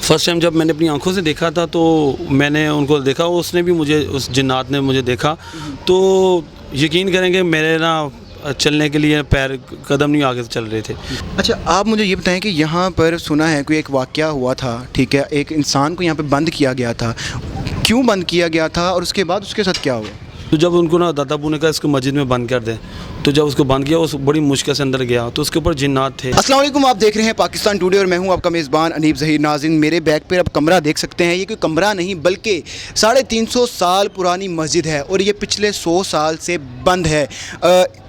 First time جب میں نے اپنی آنکھوں سے دیکھا تھا تو میں نے ان کو دیکھا، اس نے بھی مجھے، اس جنات نے مجھے دیکھا، تو یقین کریں کہ میرے نا چلنے کے لیے پیر قدم نہیں آگے چل رہے تھے۔ اچھا آپ مجھے یہ بتائیں کہ یہاں پر سنا ہے کوئی ایک واقعہ ہوا تھا، ٹھیک ہے، ایک انسان کو یہاں پہ بند کیا گیا تھا، کیوں بند کیا گیا تھا اور اس کے بعد اس کے ساتھ کیا ہوا؟ تو جب ان کو نا دادا ابو نے کہا اس کو مسجد میں بند کر دیں، تو جب اس کو بند کیا اس بڑی مشکل سے اندر گیا تو اس کے اوپر جنات تھے۔ السلام علیکم، آپ دیکھ رہے ہیں پاکستان ٹوڈے اور میں ہوں آپ کا میزبان انیب ظہیر۔ ناظرین، میرے بیک پہ اب کمرہ دیکھ سکتے ہیں، یہ کوئی کمرہ نہیں بلکہ 350 سال پرانی مسجد ہے اور یہ پچھلے 100 سال سے بند ہے۔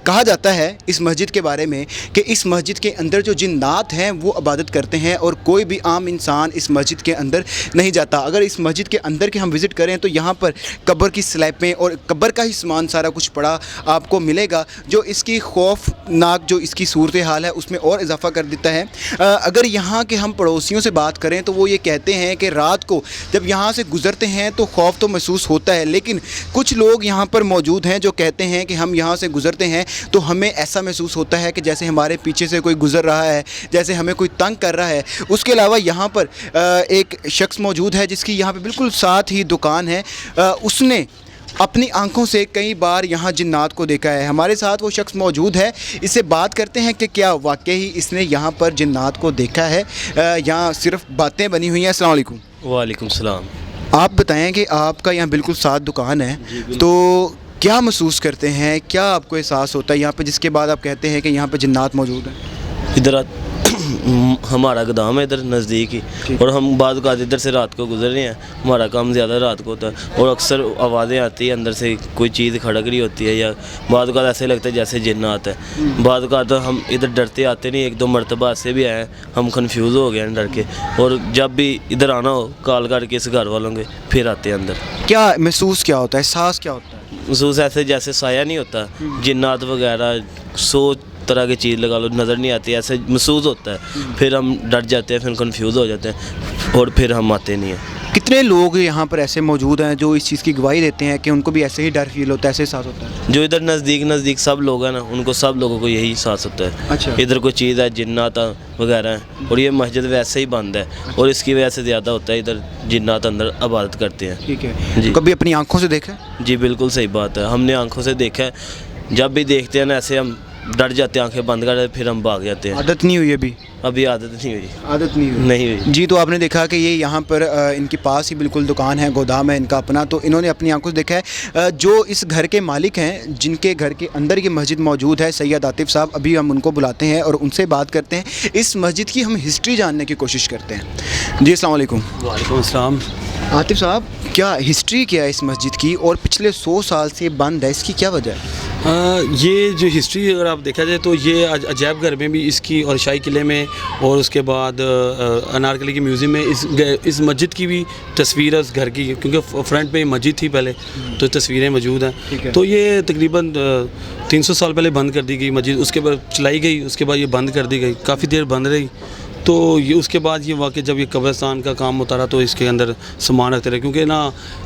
کہا جاتا ہے اس مسجد کے بارے میں کہ اس مسجد کے اندر جو جنات ہیں وہ عبادت کرتے ہیں اور کوئی بھی عام انسان اس مسجد کے اندر نہیں جاتا۔ اگر اس مسجد کے اندر کے ہم وزٹ کریں تو یہاں پر قبر کی سلیپیں اور قبر کا ہی سامان سارا کچھ پڑا آپ کو ملے گا، جو اس کی خوفناک جو اس کی صورتحال ہے اس میں اور اضافہ کر دیتا ہے۔ اگر یہاں کے ہم پڑوسیوں سے بات کریں تو وہ یہ کہتے ہیں کہ رات کو جب یہاں سے گزرتے ہیں تو خوف تو محسوس ہوتا ہے، لیکن کچھ لوگ یہاں پر موجود ہیں جو کہتے ہیں کہ ہم یہاں سے گزرتے ہیں تو ہمیں ایسا محسوس ہوتا ہے کہ جیسے ہمارے پیچھے سے کوئی گزر رہا ہے، جیسے ہمیں کوئی تنگ کر رہا ہے۔ اس کے علاوہ یہاں پر ایک شخص موجود ہے جس کی یہاں پہ بالکل ساتھ ہی دکان ہے، اس نے اپنی آنکھوں سے کئی بار یہاں جنات کو دیکھا ہے۔ ہمارے ساتھ وہ شخص موجود ہے، اس سے بات کرتے ہیں کہ کیا واقعی اس نے یہاں پر جنات کو دیکھا ہے، یہاں صرف باتیں بنی ہوئی ہیں۔ السلام علیکم۔ وعلیکم السلام۔ آپ بتائیں کہ آپ کا یہاں بالکل ساتھ دکان ہے، تو کیا محسوس کرتے ہیں، کیا آپ کو احساس ہوتا ہے یہاں پہ جس کے بعد آپ کہتے ہیں کہ یہاں پہ جنات موجود ہیں؟ ادھر ہمارا گودام ہے ادھر نزدیک ہی، اور ہم بعض اوقات ادھر سے رات کو گزر رہے ہیں، ہمارا کام زیادہ رات کو ہوتا ہے اور اکثر آوازیں آتی ہیں اندر سے، کوئی چیز کھڑک رہی ہوتی ہے یا بعض اوقات ایسے لگتا ہے جیسے جنات ہے۔ بعض اوقات ہم ادھر ڈرتے آتے نہیں، 1-2 مرتبہ ایسے بھی آئے ہیں، ہم کنفیوز ہو گئے ہیں ڈر کے، اور جب بھی ادھر آنا ہو کال کر کے اس گھر والوں کے پھر آتے ہیں اندر۔ کیا محسوس کیا ہوتا ہے، احساس کیا ہوتا ہے؟ محسوس ایسے جیسے سایہ نہیں ہوتا، جنات وغیرہ 100 طرح کی چیز لگا لو نظر نہیں آتی، ایسے محسوس ہوتا ہے، پھر ہم ڈر جاتے ہیں، پھر کنفیوز ہو جاتے ہیں اور پھر ہم آتے نہیں ہیں۔ کتنے لوگ یہاں پر ایسے موجود ہیں جو اس چیز کی گواہی دیتے ہیں کہ ان کو بھی ایسے ہی ڈر فیل ہوتا ہے، ایسے احساس ہوتا ہے؟ جو ادھر نزدیک سب لوگ ہیں نا، ان کو سب لوگوں کو یہی احساس ہوتا ہے۔ اچھا، ادھر کوئی چیز ہے، جنات وغیرہ ہیں، اور یہ مسجد ویسے ہی بند ہے اور اس کی وجہ سے زیادہ ہوتا ہے، ادھر جنات اندر عبادت کرتے ہیں۔ ٹھیک ہے جی، کبھی اپنی آنکھوں سے دیکھا؟ جی بالکل صحیح بات ہے، ہم نے آنکھوں سے دیکھا ہے، جب بھی دیکھتے ہیں نا ایسے ہم ڈر جاتے ہیں، آنکھیں بند کر دیتے، پھر ہم بھاگ جاتے ہیں۔ عادت نہیں ہوئی ابھی عادت نہیں ہوئی۔ عادت نہیں ہوئی؟ نہیں ہوئی جی، تو آپ نے دیکھا کہ یہ یہاں پر ان کے پاس ہی بالکل دکان ہے، گودام ہے ان کا اپنا، تو انہوں نے اپنی آنکھوں سے دیکھا ہے۔ جو اس گھر کے مالک ہیں، جن کے گھر کے اندر یہ مسجد موجود ہے، سید عاطف صاحب، ابھی ہم ان کو بلاتے ہیں اور ان سے بات کرتے ہیں، اس مسجد کی ہم ہسٹری جاننے کی کوشش کرتے ہیں۔ جی السلام علیکم۔ وعلیکم السلام۔ عاطف صاحب، کیا ہسٹری کیا ہے اس مسجد کی اور پچھلے 100 سال سے بند ہے، اس کی کیا وجہ ہے؟ یہ جو ہسٹری اگر آپ دیکھا جائے تو یہ عجائب گھر میں بھی اس کی، اور شاہی قلعے میں، اور اس کے بعد انارکلی کے میوزیم میں اس مسجد کی بھی تصویر ہے اس گھر کی، کیونکہ فرنٹ پہ مسجد تھی پہلے تو تصویریں موجود ہیں۔ تو یہ تقریباً 300 سال پہلے بند کر دی گئی مسجد، اس کے بعد چلائی گئی، اس کے بعد یہ بند کر دی گئی، کافی دیر بند رہی۔ تو یہ اس کے بعد یہ واقع جب یہ قبرستان کا کام ہوتا رہا تو اس کے اندر سامان رکھتے رہے، کیونکہ نا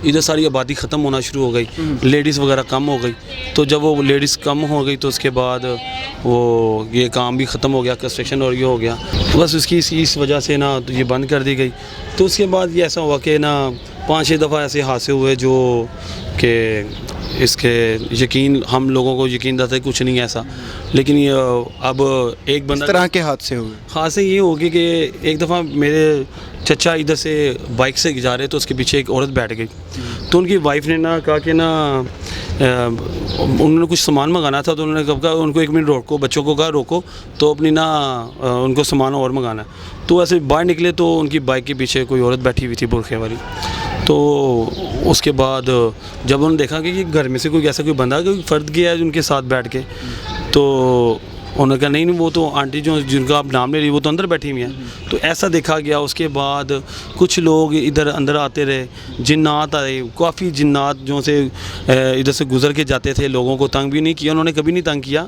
ادھر ساری آبادی ختم ہونا شروع ہو گئی، لیڈیز وغیرہ کم ہو گئی، تو جب وہ لیڈیز کم ہو گئی تو اس کے بعد وہ یہ کام بھی ختم ہو گیا، کنسٹرکشن اور یہ ہو گیا، بس اس کی اس وجہ سے نا یہ بند کر دی گئی۔ تو اس کے بعد یہ ایسا ہوا کہ نا 5-6 دفعہ ایسے حادثے ہوئے جو کہ اس کے یقین ہم لوگوں کو یقین تھا کچھ نہیں ایسا، لیکن یہ اب ایک بندہ اس طرح کے حادثے ہوئے؟ خاصے یہ ہوگی کہ ایک دفعہ میرے چچا ادھر سے بائک سے جا رہے تو اس کے پیچھے ایک عورت بیٹھ گئی، تو ان کی وائف نے نا کہا کہ نا انہوں نے کچھ سامان منگانا تھا، تو انہوں نے کہا ان کو 1 منٹ روکو، بچوں کو کہا روکو، تو اپنی نا ان کو سامان اور منگانا ہے، تو ایسے باہر نکلے تو ان کی بائک کے پیچھے کوئی عورت بیٹھی ہوئی تھی برقعے والی۔ تو اس کے بعد جب انہوں نے دیکھا کہ یہ گھر میں سے کوئی ایسا کوئی بندہ کوئی فرد گیا ہے ان کے ساتھ بیٹھ کے، تو انہوں نے کہا نہیں وہ تو آنٹی جو جن کا آپ نام لے رہی وہ تو اندر بیٹھی ہوئی ہیں، تو ایسا دیکھا گیا۔ اس کے بعد کچھ لوگ ادھر اندر آتے رہے، جنات آئے، کافی جنات جو سے ادھر سے گزر کے جاتے تھے، لوگوں کو تنگ بھی نہیں کیا، انہوں نے کبھی نہیں تنگ کیا،